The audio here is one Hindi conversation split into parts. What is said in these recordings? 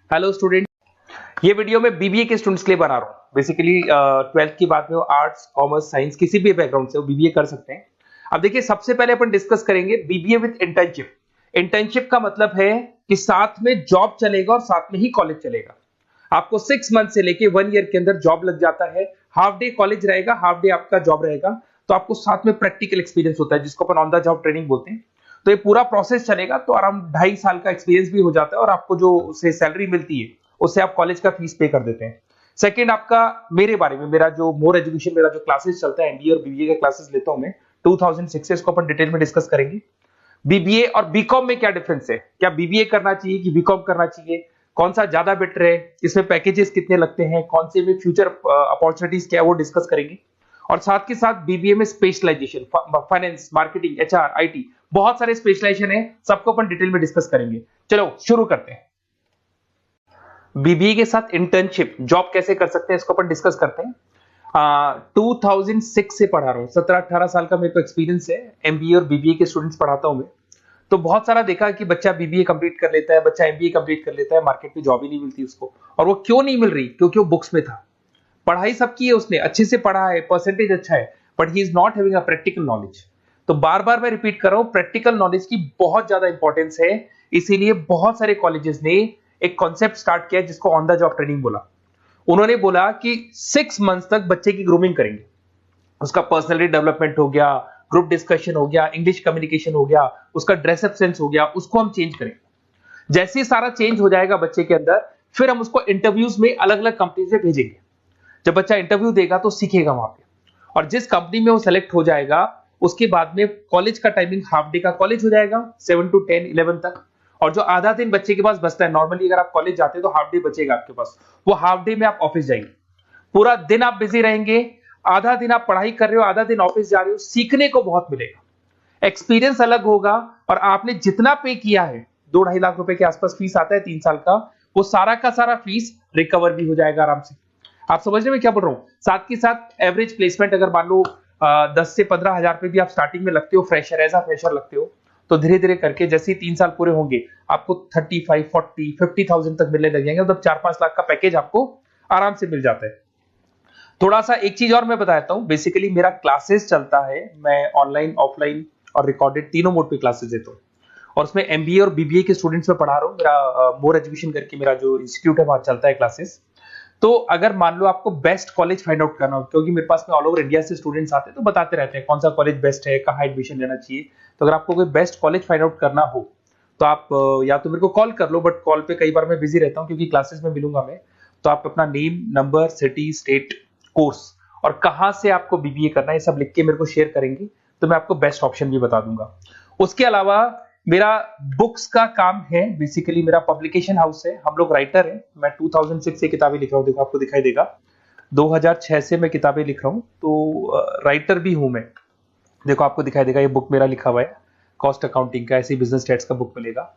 हेलो स्टूडेंट, ये वीडियो मैं बीबीए के स्टूडेंट्स के लिए बना रहा हूँ। बेसिकली 12th की बात में वो आर्ट्स, कॉमर्स, साइंस किसी भी बैकग्राउंड से वो बीबीए कर सकते हैं। अब देखिए, सबसे पहले अपन डिस्कस करेंगे बीबीए विद इंटर्नशिप। इंटर्नशिप का मतलब है कि साथ में जॉब चलेगा और साथ में ही कॉलेज चलेगा। आपको 6 मंथ से लेके 1 ईयर के अंदर जॉब लग जाता है। हाफ डे कॉलेज रहेगा, हाफ डे आपका जॉब रहेगा, तो आपको साथ में प्रैक्टिकल एक्सपीरियंस होता है जिसको अपन ऑन द जॉब ट्रेनिंग बोलते हैं। तो ये पूरा प्रोसेस चलेगा तो अराउंड 2.5 साल का एक्सपीरियंस भी हो जाता है और आपको जो उससे सैलरी मिलती है उससे आप कॉलेज का फीस पे कर देते हैं। सेकंड, आपका मेरे बारे में, मेरा जो मोर एजुकेशन, मेरा जो क्लासेस चलता है एमबीए और बीबीए के क्लासेस लेता हूं मैं 2006 से, इसको अपन डिटेल में डिस्कस करेंगे। बीबीए और बीकॉम में क्या डिफरेंस है, क्या बीबीए करना चाहिए कि बीकॉम करना चाहिए, कौन सा ज्यादा बेटर है, इसमें पैकेजेस कितने लगते हैं, कौन से में फ्यूचर अपॉर्चुनिटीज क्या है वो डिस्कस करेंगे। और साथ के साथ बीबीए में specialisation, finance, marketing, HR, IT, बहुत सारे स्पेशलाइजेशन है, सबको अपन डिटेल में डिस्कस करेंगे। चलो शुरू करते हैं। बीबीए के साथ इंटर्नशिप, जॉब कैसे कर सकते हैं इसको अपन डिस्कस करते हैं। 2006 से पढ़ा रहा हूँ, 17-18 साल का मेरे को एक्सपीरियंस है। एमबीए और बीबीए के स्टूडेंट्स पढ़ाता हूँ मैं। तो बहुत सारा देखा कि बच्चा बीबीए कंप्लीट कर लेता है, बच्चा एमबीए कंप्लीट कर लेता है, मार्केट में जॉब ही नहीं मिलती उसको। और वो क्यों नहीं मिल रही? क्योंकि वो बुक्स में था। पढ़ाई सबकी है, उसने अच्छे से पढ़ा है, परसेंटेज अच्छा है, but he is not having a practical knowledge. तो बार बार मैं रिपीट कर रहा हूं, प्रैक्टिकल नॉलेज की बहुत ज्यादा इंपॉर्टेंस है। इसीलिए बहुत सारे कॉलेजेस ने एक कॉन्सेप्ट स्टार्ट किया जिसको ऑन द जॉब ट्रेनिंग बोला। उन्होंने बोला कि 6 मंथ्स तक बच्चे की ग्रूमिंग करेंगे। उसका पर्सनैलिटी डेवलपमेंट हो गया, ग्रुप डिस्कशन हो गया, इंग्लिश कम्युनिकेशन हो गया, उसका ड्रेसअप सेंस हो गया, उसको हम चेंज करेंगे। जैसे ही सारा चेंज हो जाएगा बच्चे के अंदर, फिर हम उसको इंटरव्यूज में अलग अलग कंपनी से भेजेंगे। जब बच्चा इंटरव्यू देगा तो सीखेगा वहां पे, और जिस कंपनी में वो सेलेक्ट हो जाएगा उसके बाद में कॉलेज का टाइमिंग हाफ डे का कॉलेज हो जाएगा, 7 to 10, 11 तक। और जो आधा दिन बच्चे के पास बचता है, नॉर्मली अगर आप कॉलेज जाते हैं तो हाफ डे बचेगा आपके पास, वो हाफ डे में आप ऑफिस जाएंगे। पूरा दिन आप बिजी रहेंगे, आधा दिन आप पढ़ाई कर रहे हो, आधा दिन ऑफिस जा रहे हो, सीखने को बहुत मिलेगा, एक्सपीरियंस अलग होगा। और आपने जितना पे किया है, 2-2.5 लाख रुपए के आसपास फीस आता है 3 साल का, वो सारा का सारा फीस रिकवर भी हो जाएगा आराम से। आप समझ रहे हैं मैं क्या बोल रहा हूं? साथ के साथ एवरेज प्लेसमेंट अगर मान लो 10 से 15 हजार रुपए भी आप स्टार्टिंग में लगते हो, फ्रेशर, एज अ फ्रेशर लगते हो, तो धीरे धीरे करके जैसे ही 3 साल पूरे होंगे आपको 35, 40, 50,000 तक मिलने लग जाएंगे। मतलब 4-5 लाख का पैकेज आपको आराम से मिल जाता है। थोड़ा सा एक चीज और मैं बताता हूँ। बेसिकली मेरा क्लासेस चलता है, मैं ऑनलाइन, ऑफलाइन और रिकॉर्डेड तीनों मोड पे क्लासेस देता हूँ। और उसमें एमबीए और बीबीए के स्टूडेंट्स में पढ़ा रहा हूँ। मेरा मोर एजुकेशन करके मेरा जो इंस्टीट्यूट है वहां चलता है क्लासेस। तो अगर मान लो आपको बेस्ट कॉलेज फाइंड आउट करना हो, क्योंकि मेरे पास में ऑल ओवर इंडिया से स्टूडेंट्स आते हैं तो बताते रहते हैं कौन सा कॉलेज बेस्ट है, कहाँ एडमिशन लेना चाहिए। तो अगर आपको कोई बेस्ट कॉलेज फाइंड आउट करना हो तो आप या तो मेरे को कॉल कर लो, बट कॉल पे कई बार मैं बिजी रहता हूँ क्योंकि क्लासेस में मिलूंगा मैं। तो आप अपना name, number, city, state, course और कहाँ से आपको बीबीए करना है, सब लिख के मेरे को शेयर करेंगे तो मैं आपको बेस्ट ऑप्शन भी बता दूंगा। उसके अलावा मेरा बुक्स का काम है। बेसिकली मेरा पब्लिकेशन हाउस है, हम लोग राइटर हैं। मैं 2006 से किताबें लिख रहा हूँ, देखो आपको दिखाई देगा। 2006 से मैं किताबें लिख रहा हूँ, तो राइटर भी हूं मैं। देखो आपको दिखाई देगा, ये बुक मेरा लिखा हुआ है, कॉस्ट अकाउंटिंग का, ऐसे बिजनेस स्टैट्स का बुक मिलेगा।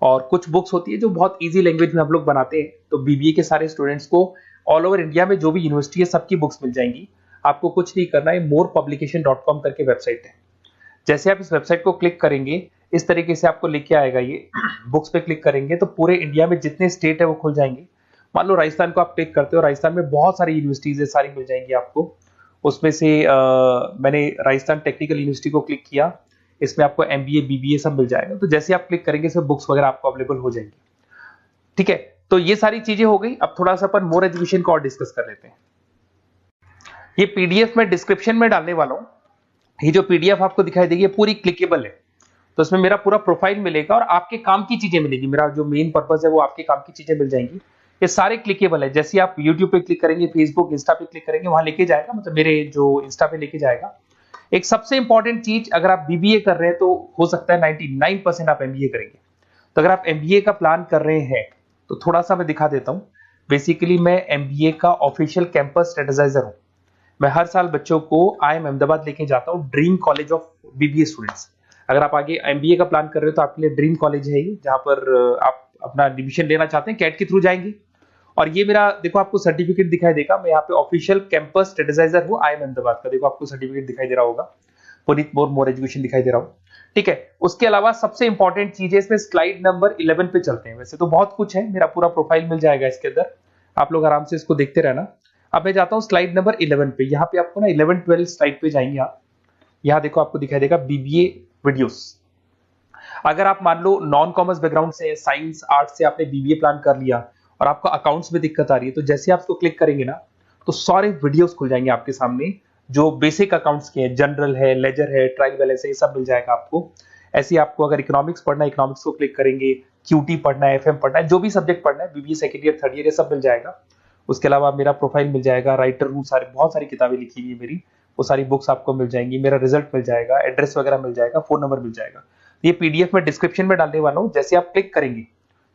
और कुछ बुक्स होती है जो बहुत इजी लैंग्वेज में हम लोग बनाते हैं, तो बीबीए के सारे स्टूडेंट्स को ऑल ओवर इंडिया में जो भी यूनिवर्सिटी है सबकी बुक्स मिल जाएंगी। आपको कुछ नहीं करना है, morepublication.com करके वेबसाइट है। जैसे आप इस वेबसाइट को क्लिक करेंगे, इस तरीके से आपको लेके आएगा ये। बुक्स पे क्लिक करेंगे तो पूरे इंडिया में जितने स्टेट है वो खुल जाएंगे। मान लो राजस्थान को आप क्लिक करते हो, राजस्थान में बहुत सारी यूनिवर्सिटीज है, सारी मिल जाएंगी आपको। उसमें से मैंने राजस्थान टेक्निकल यूनिवर्सिटी को क्लिक किया, इसमें आपको एमबीए, बीबीए सब मिल जाएगा। तो जैसे आप क्लिक करेंगे इसमें बुक्स वगैरह आपको अवेलेबल हो जाएंगी। ठीक है, तो ये सारी चीजें हो गई। अब थोड़ा सा अपन मोर एजुकेशन को और डिस्कस कर लेते हैं। ये पीडीएफ मैं डिस्क्रिप्शन में डालने वाला हूँ। ये जो पीडीएफ आपको दिखाई देगी ये पूरी क्लिकेबल है, तो इसमें मेरा पूरा प्रोफाइल मिलेगा और आपके काम की चीजें मिलेगी। मेरा जो मेन पर्पस है वो आपके काम की चीजें मिल जाएंगी। ये सारे क्लिकेबल है। जैसे आप YouTube पे क्लिक करेंगे, फेसबुक, इंस्टा पे क्लिक करेंगे, वहां लेके जाएगा, मतलब मेरे जो इंस्टा पे लेके जाएगा। एक सबसे इंपॉर्टेंट चीज, अगर आप बीबीए कर रहे हैं तो हो सकता है 99% आप एमबीए करेंगे। तो अगर आप एमबीए का प्लान कर रहे हैं तो थोड़ा सा मैं दिखा देता हूँ। बेसिकली मैं एमबीए का ऑफिशियल कैंपस स्ट्रेटेजाइजर हूँ। मैं हर साल बच्चों को IIM अहमदाबाद लेके जाता हूँ, dream college of BBA students. अगर आप आगे एमबीए का प्लान कर रहे हो तो आपके लिए ड्रीम कॉलेज है ये, जहां पर आप अपना एडमिशन लेना चाहते हैं, कैट के थ्रू जाएंगे। और ये मेरा, देखो आपको सर्टिफिकेट दिखाई देगा, मैं यहाँ पे ऑफिशियल कैंपस स्ट्रेटेजाइजर हूँ IIM अहमदाबाद का। देखो आपको सर्टिफिकेट दिखाई दे रहा होगा, पुनीत मोर एजुकेशन दिखाई दे रहा हूँ। ठीक है। उसके अलावा सबसे इंपॉर्टेंट चीज है इसमें, स्लाइड नंबर 11 पे चलते हैं। वैसे तो बहुत कुछ है, मेरा पूरा प्रोफाइल मिल जाएगा इसके अंदर, आप लोग आराम से इसको देखते रहना। अब मैं जाता हूँ स्लाइड नंबर 11 पे। यहाँ पे आपको ना 11-12 स्लाइड पे जाएंगे आप। यहाँ देखो आपको दिखाई देगा बीबीए वीडियोस। अगर आप मान लो नॉन कॉमर्स बैकग्राउंड से, साइंस आर्ट्स से आपने बीबीए प्लान कर लिया और आपको अकाउंट्स में दिक्कत आ रही है, तो जैसे आप इसको क्लिक करेंगे ना तो सारे वीडियोस खुल जाएंगे आपके सामने, जो बेसिक अकाउंट्स के हैं, जनरल है, लेजर है, ट्रायल बैलेंस है, ये सब मिल जाएगा आपको। ऐसे ही आपको अगर इकोनॉमिक्स पढ़ना है, इकोनॉमिक्स को क्लिक करेंगे, क्यूटी पढ़ना है, एफएम पढ़ना है, जो भी सब्जेक्ट पढ़ना है, BBA second year third year, ये सब मिल जाएगा। उसके अलावा मेरा प्रोफाइल मिल जाएगा, राइटर हूँ, सारे बहुत सारी किताबें लिखी हुई है मेरी, वो सारी बुक्स आपको मिल जाएंगी, मेरा रिजल्ट मिल जाएगा, एड्रेस वगैरह मिल जाएगा, फोन नंबर मिल जाएगा। ये पीडीएफ में डिस्क्रिप्शन में डालने वाला हूँ, जैसे आप क्लिक करेंगे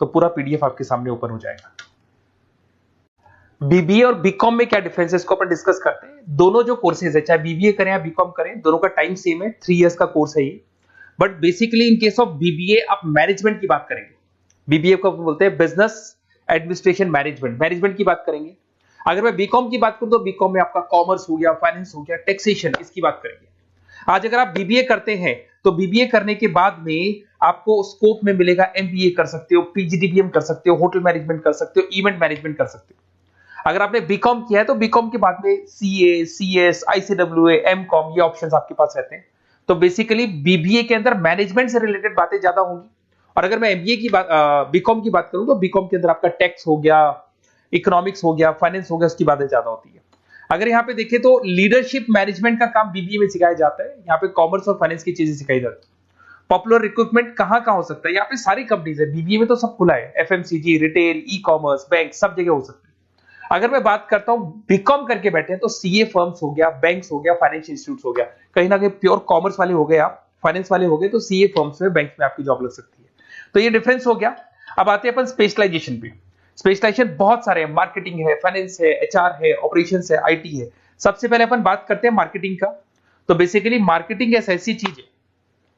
तो पूरा पीडीएफ आपके सामने ओपन हो जाएगा। बीबीए और बीकॉम में क्या डिफरेंस है, इसको अपन डिस्कस करते हैं। दोनों जो कोर्सेज है, चाहे बीबीए करें या बीकॉम करें, दोनों का टाइम सेम है, 3 इयर्स का कोर्स है ये। But basically in case of BBA आप मैनेजमेंट की बात करेंगे। बीबीए को बोलते हैं बिजनेस एडमिनिस्ट्रेशन मैनेजमेंट, मैनेजमेंट की बात करेंगे। अगर मैं बीकॉम की बात करूं तो बीकॉम में आपका कॉमर्स हो गया, फाइनेंस हो गया, टैक्सेशन, इसकी बात करेंगे। आज अगर आप बीबीए करते हैं तो बीबीए करने के बाद में आपको स्कोप में मिलेगा एमबीए कर सकते हो, पीजीडीबीएम कर सकते हो, होटल मैनेजमेंट कर सकते हो, इवेंट मैनेजमेंट कर सकते हो। अगर आपने बीकॉम किया है तो बीकॉम के बाद में सीए, सीएस, आईसीडब्ल्यूए, एमकॉम, ये ऑप्शंस आपके पास रहते हैं। तो बेसिकली बीबीए के अंदर मैनेजमेंट से रिलेटेड बातें ज्यादा होंगी। और अगर मैं एमबीए की बात, बीकॉम की बात करूं तो बीकॉम के अंदर आपका टैक्स हो गया, इकोनॉमिक्स हो गया, फाइनेंस हो गया, उसकी बातें ज्यादा होती है। अगर यहाँ पे देखें तो लीडरशिप मैनेजमेंट का काम बीबीए में सिखाया जाता है। यहाँ पे कॉमर्स और फाइनेंस की चीजें सिखाई जाती है। पॉपुलर रिक्रूटमेंट कहाँ हो सकता है, यहाँ पे सारी कंपनीज है, बीबीए में तो सब खुला है, FMCG, retail, e commerce, bank, सब जगह हो सकती है। अगर मैं बात करता हूं बीकॉम करके बैठे हैं तो सीए फर्म्स हो गया, बैंक्स हो गया, फाइनेंशियल इंस्टीट्यूट्स हो गया, कहीं ना कहीं प्योर कॉमर्स वाले हो गए आप, फाइनेंस वाले हो गए तो सीए फर्म्स में, बैंक्स में आपकी जॉब लग सकती है। तो ये डिफरेंस हो गया। अब आते हैं अपन स्पेशलाइजेशन पे। स्पेशलाइजेशन बहुत सारे हैं, मार्केटिंग है, फाइनेंस है, एचआर है, ऑपरेशंस है, आईटी है। सबसे पहले अपन बात करते हैं मार्केटिंग का। तो बेसिकली मार्केटिंग ऐसी चीज है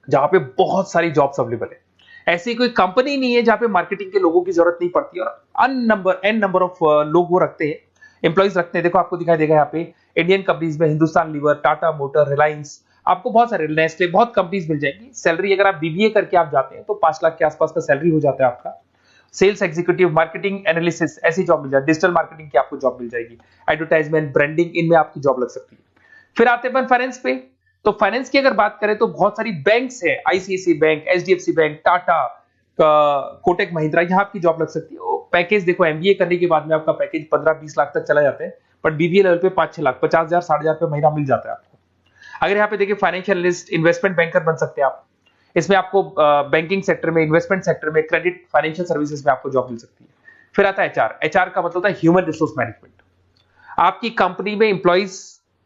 जहां पे बहुत सारी जॉब्स अवेलेबल है। ऐसी कोई कंपनी नहीं है जहां पे मार्केटिंग के लोगों की जरूरत नहीं पड़ती, और एन नंबर ऑफ लोग वो रखते हैं, एम्प्लॉइज रखते हैं। देखो आपको दिखाई देगा यहाँ पे इंडियन कंपनीज में हिंदुस्तान लीवर, टाटा मोटर, रिलायंस, आपको बहुत सारे, नेस्ले, बहुत कंपनीज मिल जाएगी। सैलरी अगर आप बीबीए करके आप जाते हैं तो 5 लाख के आसपास का सैलरी हो जाता है आपका। सेल्स एग्जीक्यूटिव, मार्केटिंग एनालिसिस, ऐसी जॉब मिल जाएगी। डिजिटल मार्केटिंग की आपको जॉब मिल जाएगी, एडवर्टाइजमेंट, ब्रांडिंग, इनमें आपकी जॉब लग सकती है। फिर आते हैं फाइनेंस पे। तो फाइनेंस की अगर बात करें तो बहुत सारी बैंक्स है, ICICI bank, HDFC bank, Tata, Kotak Mahindra, यहाँ आपकी जॉब लग सकती है। पैकेज देखो एमबीए करने के बाद में आपका पैकेज 15-20 लाख तक चला जाता है, बट बीबीए लेवल पे 5-6 लाख, 50,000, 60,000 रुपए महीना मिल जाता है आपको। अगर यहाँ पे देखिए फाइनेंशियल एनालिस्ट, इन्वेस्टमेंट बैंकर बन सकते हैं आप। इसमें आपको बैंकिंग सेक्टर में, इन्वेस्टमेंट सेक्टर में, क्रेडिट, फाइनेंशियल सर्विसेज में आपको जॉब मिल सकती है। फिर आता है एचआर। एचआर का मतलब होता है ह्यूमन रिसोर्स मैनेजमेंट। आपकी कंपनी में इंप्लॉइज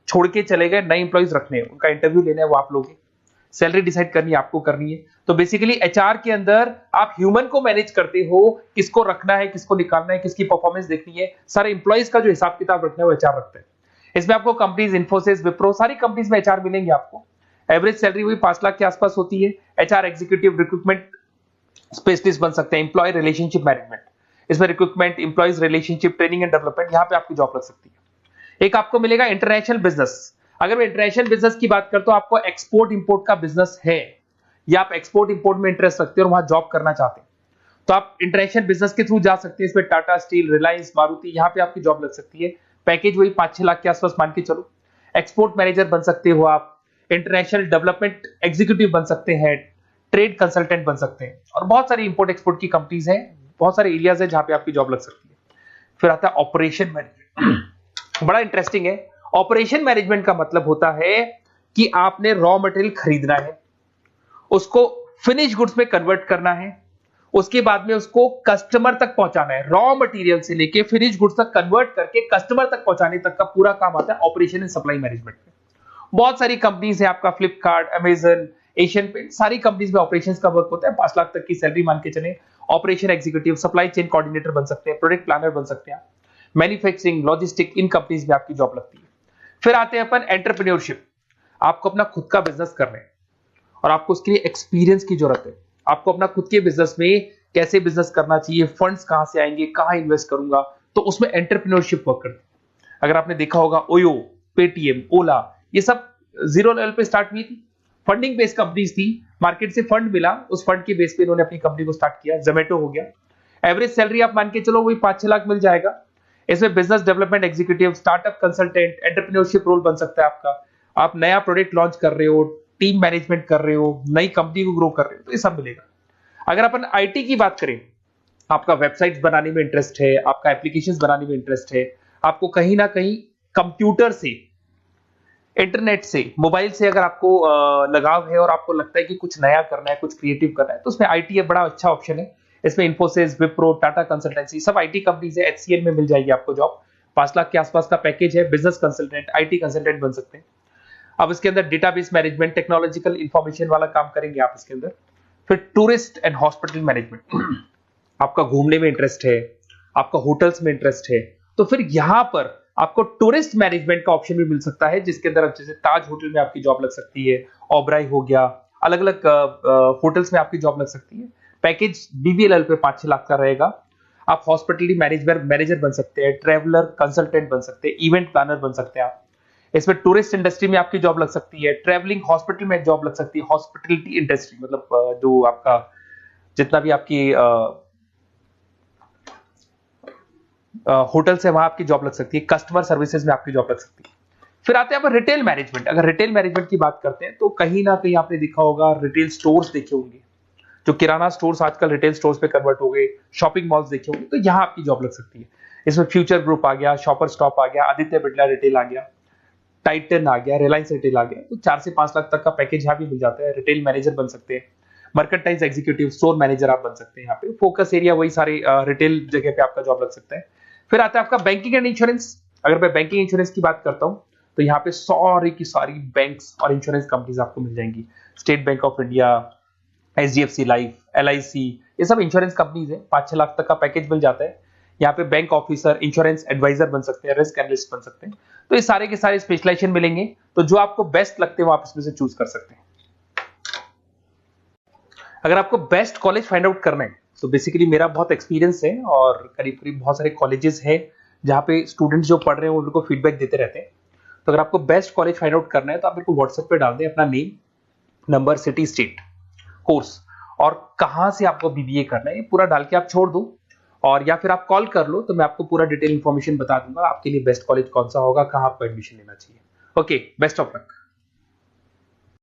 छोड़ के चले गए, नए इंप्लॉइज रखने हैं, उनका इंटरव्यू लेना है, वो आप लोग, सैलरी डिसाइड करनी है, आपको करनी है। तो बेसिकली एचआर के अंदर आप ह्यूमन को मैनेज करते हो, किसको रखना है, किसको निकालना है, किसकी परफॉर्मेंस देखनी है, सारे इंप्लॉइज का जो हिसाब किताब रखना है वो एचआर रखते हैं। इसमें आपको कंपनीज, इन्फोसिस, विप्रो, सारी कंपनीज में एचआर मिलेंगे आपको। एवरेज सैलरी हुई 5 लाख के आसपास होती है। एचआर एग्जीक्यूटिव, रिक्रूटमेंट स्पेशलिस्ट बन सकते हैं, एम्प्लॉय रिलेशनशिप मैनेजमेंट, इसमें recruitment, employees relationship, training and development, यहाँ पे आपकी जॉब लग सकती है। एक आपको मिलेगा इंटरनेशनल बिजनेस। अगर मैं इंटरनेशनल बिजनेस की बात करता हूं, आपको एक्सपोर्ट इंपोर्ट का बिजनेस है या आप एक्सपोर्ट इंपोर्ट में इंटरेस्ट रखते हैं और वहां जॉब करना चाहते हैं, तो आप इंटरनेशनल बिजनेस के थ्रू जा सकते हैं। इसमें टाटा स्टील, रिलायंस, मारुति, यहाँ पे आपकी जॉब लग सकती है। पैकेज वही 5-6 लाख के आसपास मान के चलो। एक्सपोर्ट मैनेजर बन सकते हो आप, इंटरनेशनल डेवलपमेंट एग्जीक्यूटिव बन सकते हैं, ट्रेड कंसल्टेंट बन सकते हैं, और बहुत सारी इंपोर्ट एक्सपोर्ट की कंपनीज हैं, बहुत सारे एरियाज है जहां पे आपकी जॉब लग सकती है। फिर आता है ऑपरेशन मैनेजमेंट। बड़ा इंटरेस्टिंग है। ऑपरेशन मैनेजमेंट का मतलब होता है कि आपने रॉ मटेरियल खरीदना है, उसको फिनिश गुड्स में कन्वर्ट करना है, उसके बाद में उसको कस्टमर तक पहुंचाना है। रॉ मटेरियल से लेके फिनिश गुड्स तक कन्वर्ट करके कस्टमर तक पहुंचाने तक का पूरा काम आता है ऑपरेशन एंड सप्लाई मैनेजमेंट में। बहुत सारी कंपनीज है, आपका फ्लिपकार्ट, अमेजन, एशियन पेंट, सारी कंपनीज में ऑपरेशंस का वर्क होता है। 5 लाख तक की सैलरी मान के चले। Operation executive, supply chain coordinator बन सकते हैं, प्रोडक्ट प्लानर बन सकते हैं, मैन्युफैक्चरिंग, लॉजिस्टिक, इन कंपनीज में आपकी जॉब लगती है। फिर आते हैं अपन एंटरप्रेन्योरशिप। आपको अपना खुद का बिजनेस करना है और आपको उसके लिए एक्सपीरियंस की जरूरत है। आपको अपना खुद के बिजनेस में कैसे बिजनेस करना चाहिए, फंड्स कहां से आएंगे, कहां इन्वेस्ट करूंगा, तो उसमें एंटरप्रेन्योरशिप वर्क करती है। अगर आपने देखा होगा ओयो, पेटीएम, ओला, ये सब जीरो लेवल पे स्टार्ट हुई थी। फंडिंग बेस्ड कंपनीज थी, मार्केट से फंड मिला, उस फंड के बेस पे इन्होंने अपनी कंपनी को स्टार्ट किया। जोमेटो हो गया, एवरेज सैलरी आप मान के चलो वही 5-6 लाख मिल जाएगा। इसमें business development executive, startup consultant, entrepreneurship role बन सकता है आपका। आप नया प्रोडक्ट लॉन्च कर रहे हो, टीम मैनेजमेंट कर रहे हो, नई कंपनी को ग्रो कर रहे हो, तो ये सब मिलेगा। अगर अपन आईटी की बात करें, आपका वेबसाइट्स बनाने में इंटरेस्ट है, आपका एप्लीकेशंस बनाने में इंटरेस्ट है, आपको कहीं ना कहीं कंप्यूटर से, इंटरनेट से, मोबाइल से अगर आपको लगाव है और आपको लगता है कि कुछ नया करना है, कुछ क्रिएटिव करना है, तो उसमें आईटी एक बड़ा अच्छा ऑप्शन है। इसमें इन्फोसिस, विप्रो, टाटा कंसल्टेंसी, सब आईटी कंपनीज है। एचसीएल में मिल जाएगी आपको जॉब, 5 लाख के आसपास का पैकेज है। बिजनेस कंसल्टेंट, आईटी कंसल्टेंट बन सकते हैं। अब इसके अंदर डेटाबेस मैनेजमेंट, टेक्नोलॉजिकल इंफॉर्मेशन वाला काम करेंगे आप इसके अंदर। फिर टूरिस्ट एंड हॉस्पिटल मैनेजमेंट, आपका घूमने में इंटरेस्ट है, आपका होटल्स में इंटरेस्ट है, तो फिर यहां पर आपको टूरिस्ट मैनेजमेंट का ऑप्शन भी मिल सकता है, जिसके अंदर जैसे ताज होटल में आपकी जॉब लग सकती है, ओबराय हो गया, अलग अलग होटल्स में आपकी जॉब लग सकती है। पैकेज बीबीएलएल पे 5-6 लाख का रहेगा। आप हॉस्पिटलिटी मैनेजर बन सकते हैं, ट्रैवलर कंसल्टेंट बन सकते हैं, इवेंट प्लानर बन सकते हैं आप। इसमें टूरिस्ट इंडस्ट्री में आपकी जॉब लग सकती है, ट्रैवलिंग हॉस्पिटल में जॉब लग सकती है, हॉस्पिटलिटी इंडस्ट्री मतलब जो आपका जितना भी आपकी होटल से वहां आपकी जॉब लग सकती है, कस्टमर सर्विसेज में आपकी जॉब लग सकती है। फिर आते हैं आप रिटेल मैनेजमेंट। अगर रिटेल मैनेजमेंट की बात करते हैं तो कहीं ना कहीं आपने देखा होगा, रिटेल स्टोर्स देखे होंगे, जो किराना स्टोर्स आजकल रिटेल स्टोर्स पे कन्वर्ट हो गए, शॉपिंग मॉल्स देखे होंगे, तो यहां आपकी जॉब लग सकती है। इसमें फ्यूचर ग्रुप आ गया, शॉपर स्टॉप आ गया, आदित्य बिरला रिटेल आ गया, टाइटन आ गया, रिलायंस रिटेल आ गया, तो 4 से 5 लाख तक का पैकेज यहाँ भी मिल जाता है। रिटेल मैनेजर बन सकते हैं, मर्केंटाइज एग्जीक्यूटिव, स्टोर मैनेजर आप बन सकते हैं। यहाँ पे फोकस एरिया वही सारे रिटेल जगह पे आपका जॉब लग सकता है। फिर आता है आपका बैंकिंग एंड इंश्योरेंस। अगर मैं बैंकिंग इंश्योरेंस की बात करता हूँ तो यहाँ पे सारी की सारी बैंक्स और इंश्योरेंस कंपनीज आपको मिल जाएंगी। State bank of India, HDFC life, LIC, ये सब इंश्योरेंस कंपनीज है। 5-6 लाख तक का पैकेज मिल जाता है। यहाँ पे बैंक ऑफिसर, इंश्योरेंस एडवाइजर बन सकते हैं, रिस्क एनालिस्ट बन सकते हैं। तो ये सारे के सारे स्पेशलाइजेशन मिलेंगे, तो जो आपको बेस्ट लगते हैं वो आप इसमें से चूज कर सकते हैं। अगर आपको बेस्ट कॉलेज फाइंड आउट करना है तो बेसिकली मेरा बहुत एक्सपीरियंस है और करीब करीब बहुत सारे कॉलेजेस हैं जहाँ पे स्टूडेंट्स जो पढ़ रहे हैं उनको फीडबैक देते रहते हैं। तो अगर आपको बेस्ट कॉलेज फाइंड आउट करना है तो आप मेरे को व्हाट्सएप पे डाल दें अपना name, number, city, state, course और कहाँ से आपको बीबीए करना है, ये पूरा डाल के आप छोड़ दो, और या फिर आप कॉल कर लो तो मैं आपको पूरा डिटेल इन्फॉर्मेशन बता दूंगा आपके लिए बेस्ट कॉलेज कौन सा होगा, कहाँ आपको एडमिशन लेना चाहिए। Okay, best of luck.